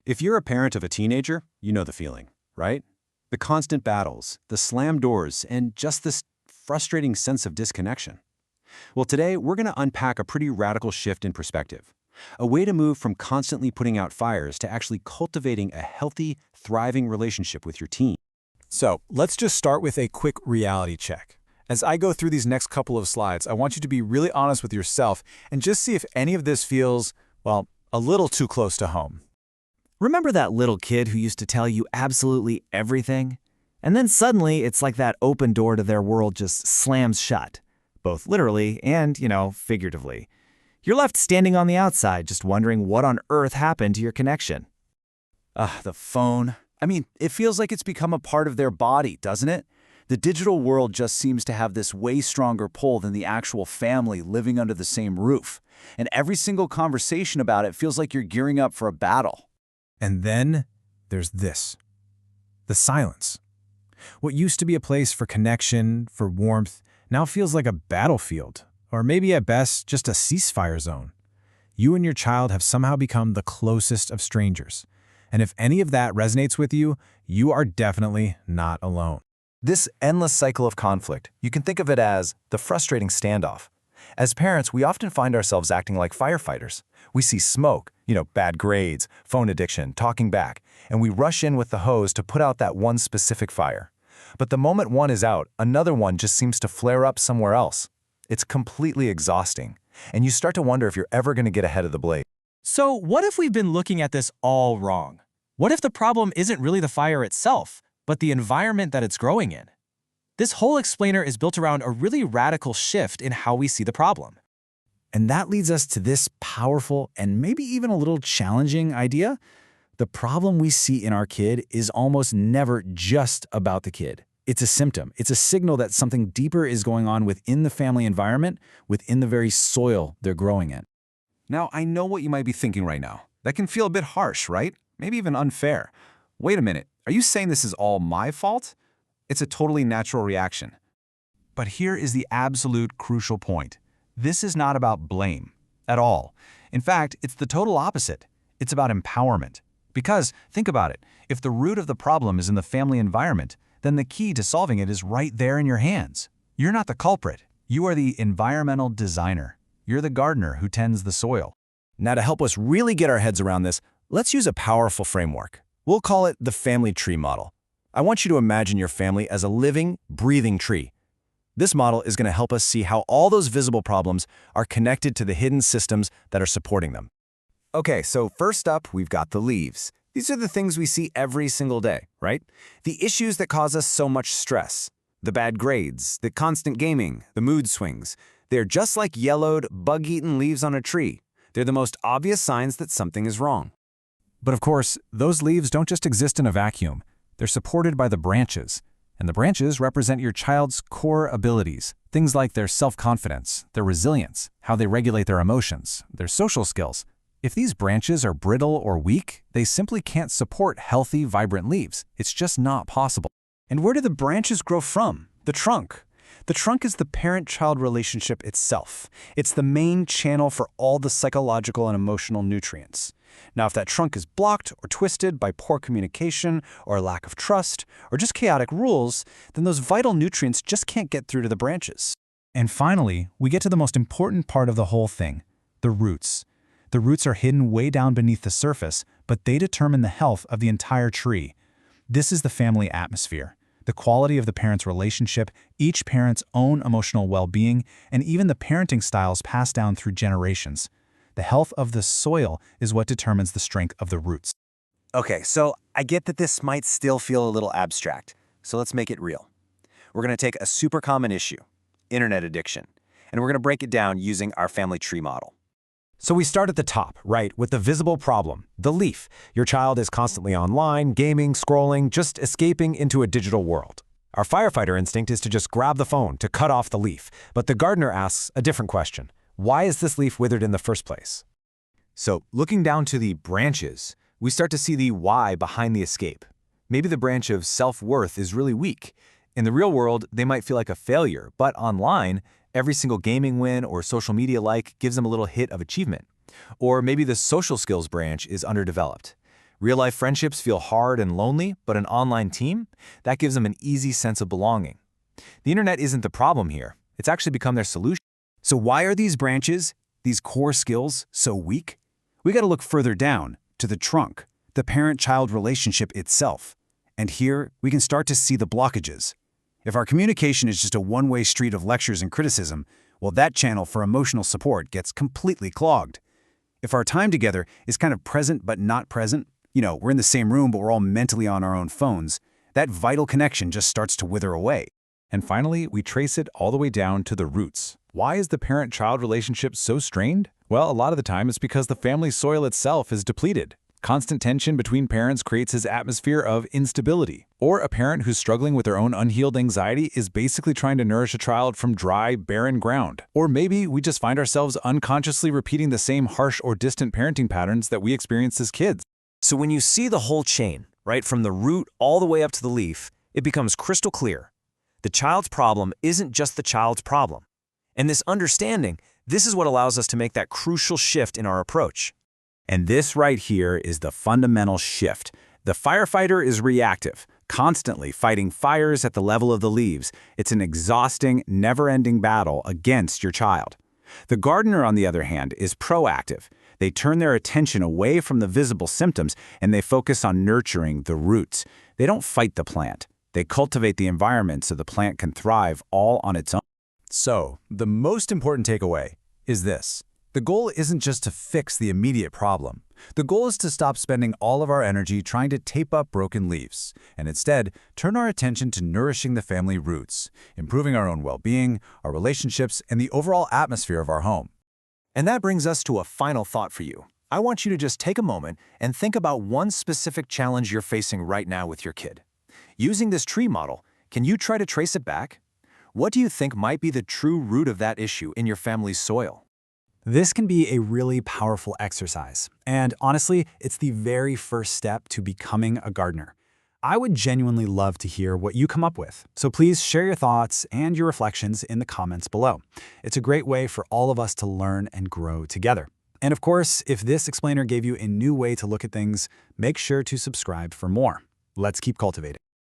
If you're a parent of a teenager, you know the feeling, right? The constant battles, the slammed doors, and just this frustrating sense of disconnection. Well, today we're going to unpack a pretty radical shift in perspective. A way to move from constantly putting out fires to actually cultivating a healthy, thriving relationship with your teen. So let's just start with a quick reality check. As I go through these next couple of slides, I want you to be really honest with yourself and just see if any of this feels, well, a little too close to home. Remember that little kid who used to tell you absolutely everything? And then suddenly it's like that open door to their world just slams shut, both literally and, figuratively. You're left standing on the outside just wondering what on earth happened to your connection. The phone. It feels like it's become a part of their body, doesn't it? The digital world just seems to have this way stronger pull than the actual family living under the same roof. And every single conversation about it feels like you're gearing up for a battle. And then there's this. The silence. What used to be a place for connection, for warmth, now feels like a battlefield, or maybe at best just a ceasefire zone. You and your child have somehow become the closest of strangers. And if any of that resonates with you, you are definitely not alone. This endless cycle of conflict, you can think of it as the frustrating standoff. As parents, we often find ourselves acting like firefighters. We see smoke, bad grades, phone addiction, talking back, and we rush in with the hose to put out that one specific fire. But the moment one is out, another one just seems to flare up somewhere else. It's completely exhausting, and you start to wonder if you're ever going to get ahead of the blaze. So what if we've been looking at this all wrong? What if the problem isn't really the fire itself, but the environment that it's growing in? This whole explainer is built around a really radical shift in how we see the problem. And that leads us to this powerful and maybe even a little challenging idea. The problem we see in our kid is almost never just about the kid. It's a symptom. It's a signal that something deeper is going on within the family environment, within the very soil they're growing in. Now, I know what you might be thinking right now. That can feel a bit harsh, right? Maybe even unfair. Wait a minute, are you saying this is all my fault? It's a totally natural reaction. But here is the absolute crucial point. This is not about blame at all. In fact, it's the total opposite. It's about empowerment. Because, think about it, if the root of the problem is in the family environment, then the key to solving it is right there in your hands. You're not the culprit. You are the environmental designer. You're the gardener who tends the soil. Now, to help us really get our heads around this, let's use a powerful framework. We'll call it the family tree model. I want you to imagine your family as a living, breathing tree. This model is going to help us see how all those visible problems are connected to the hidden systems that are supporting them. Okay, so first up, we've got the leaves. These are the things we see every single day, right? The issues that cause us so much stress. The bad grades, the constant gaming, the mood swings. They're just like yellowed, bug-eaten leaves on a tree. They're the most obvious signs that something is wrong. But of course, those leaves don't just exist in a vacuum. They're supported by the branches. And the branches represent your child's core abilities, things like their self-confidence, their resilience, how they regulate their emotions, their social skills. If these branches are brittle or weak, they simply can't support healthy, vibrant leaves. It's just not possible. And where do the branches grow from? The trunk. The trunk is the parent-child relationship itself. It's the main channel for all the psychological and emotional nutrients. Now, if that trunk is blocked or twisted by poor communication or lack of trust or just chaotic rules, then those vital nutrients just can't get through to the branches. And finally, we get to the most important part of the whole thing, the roots. The roots are hidden way down beneath the surface, but they determine the health of the entire tree. This is the family atmosphere, the quality of the parent's relationship, each parent's own emotional well-being, and even the parenting styles passed down through generations. The health of the soil is what determines the strength of the roots. Okay, so I get that this might still feel a little abstract, so let's make it real. We're going to take a super common issue, internet addiction, and we're going to break it down using our family tree model. So we start at the top, right, with the visible problem, the leaf. Your child is constantly online, gaming, scrolling, just escaping into a digital world. Our firefighter instinct is to just grab the phone, to cut off the leaf. But the gardener asks a different question. Why is this leaf withered in the first place? So, looking down to the branches, we start to see the why behind the escape. Maybe the branch of self-worth is really weak. In the real world, they might feel like a failure, but online, every single gaming win or social media like gives them a little hit of achievement. Or maybe the social skills branch is underdeveloped. Real-life friendships feel hard and lonely, but an online team? That gives them an easy sense of belonging. The internet isn't the problem here. It's actually become their solution. So why are these branches, these core skills, so weak? We got to look further down, to the trunk, the parent-child relationship itself. And here, we can start to see the blockages. If our communication is just a one-way street of lectures and criticism, well, that channel for emotional support gets completely clogged. If our time together is kind of present but not present, we're in the same room but we're all mentally on our own phones, that vital connection just starts to wither away. And finally, we trace it all the way down to the roots. Why is the parent-child relationship so strained? Well, a lot of the time it's because the family soil itself is depleted. Constant tension between parents creates this atmosphere of instability. Or a parent who's struggling with their own unhealed anxiety is basically trying to nourish a child from dry, barren ground. Or maybe we just find ourselves unconsciously repeating the same harsh or distant parenting patterns that we experienced as kids. So when you see the whole chain, right from the root all the way up to the leaf, it becomes crystal clear. The child's problem isn't just the child's problem. And this understanding, this is what allows us to make that crucial shift in our approach. And this right here is the fundamental shift. The firefighter is reactive, constantly fighting fires at the level of the leaves. It's an exhausting, never-ending battle against your child. The gardener, on the other hand, is proactive. They turn their attention away from the visible symptoms and they focus on nurturing the roots. They don't fight the plant. They cultivate the environment so the plant can thrive all on its own. So, the most important takeaway is this. The goal isn't just to fix the immediate problem. The goal is to stop spending all of our energy trying to tape up broken leaves, and instead turn our attention to nourishing the family roots, improving our own well-being, our relationships, and the overall atmosphere of our home. And that brings us to a final thought for you. I want you to just take a moment and think about one specific challenge you're facing right now with your kid. Using this tree model, can you try to trace it back? What do you think might be the true root of that issue in your family's soil? This can be a really powerful exercise, and honestly, it's the very first step to becoming a gardener. I would genuinely love to hear what you come up with, so please share your thoughts and your reflections in the comments below. It's a great way for all of us to learn and grow together. And of course, if this explainer gave you a new way to look at things, make sure to subscribe for more. Let's keep cultivating.